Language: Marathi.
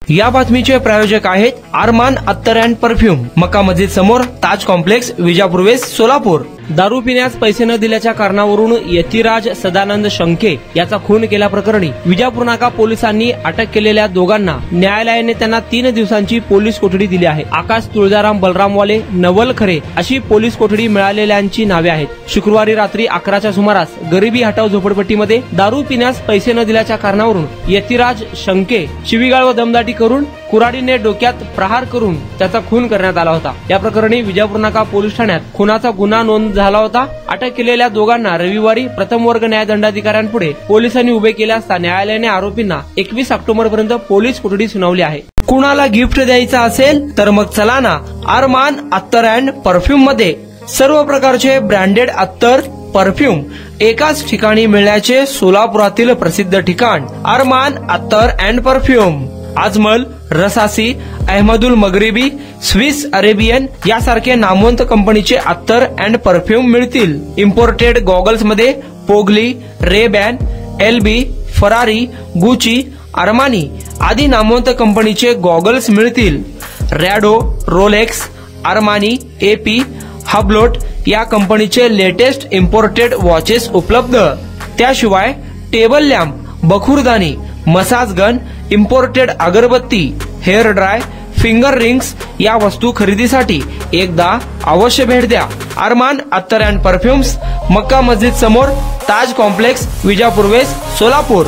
या बातमीचे प्रायोजक आहेत अरमान अत्तर अँड परफ्यूम, मक्का मस्जिद समोर, ताज कॉम्प्लेक्स, विजापूर वेस्ट, सोलापूर। दारू पिण्यास पैसे न दिल्याच्या कारणावरून यतिराज सदानंद शंके याचा खून केल्याप्रकरणी विजापूर नाका पोलिसांनी अटक केलेल्या दोघांना न्यायालयाने त्यांना 3 दिवसांची पोलीस कोठडी दिली आहे। आकाश तुळजाराम बलरामवाले, नवल खरे अशी पोलीस कोठडी मिळालेल्यांची नावे आहेत। शुक्रवारी रात्री 11च्या सुमारास गरिबी हटाव झोपडपट्टीमध्ये दारू पिण्यास पैसे न दिल्याच्या कारणावरून यतिराज शंके शिवीगाळ व दमदाटी करून कुऱ्हाडीने डोक्यात प्रहार करून त्याचा खून करण्यात आला होता। या प्रकरणी विजापूर नाका पोलीस ठाण्यात खुनाचा गुन्हा नोंद झाला होता। अटक केलेल्या दोघांना रविवारी प्रथम वर्ग न्यायदंडाधिकाऱ्यांपुढे पोलिसांनी उभे केले असता न्यायालयाने आरोपींना 21 ऑक्टोबरपर्यंत पोलीस कोठडी सुनावली आहे। कुणाला गिफ्ट द्यायचं असेल तर मग चला ना अरमान अत्तर अँड परफ्यूम मध्ये सर्व प्रकारचे ब्रँडेड अत्तर परफ्यूम एकाच ठिकाणी मिळण्याचे सोलापुरातील प्रसिद्ध ठिकाण Armaan Attar and perfume. Ajmal, Rasasi, Ahmed Al Maghribi, Swiss Arabian यासारखे नामवंत कंपनीचे अत्तर अँड परफ्यूम मिळतील। इम्पोर्टेड गॉगल्स मध्ये पोगली, RayBan, LB, Ferrari, Gucci, Armani आदी नामवंत कंपनीचे गॉगल्स मिळतील। Rado, Rolex, Armani, AP, Hublot या कंपनीचे लेटेस्ट इम्पोर्टेड वॉचेस उपलब्ध। त्याशिवाय टेबल लॅम्प, बखुरदानी, मसाज गन, इम्पोर्टेड अगरबत्ती, हेअर ड्राय, फिंगर रिंग्स या वस्तू खरेदीसाठी एकदा अवश्य भेट द्या। अरमान अत्तर अँड परफ्यूम्स, मक्का मस्जिद समोर, ताज कॉम्प्लेक्स, विजापूर वेस्ट, सोलापूर।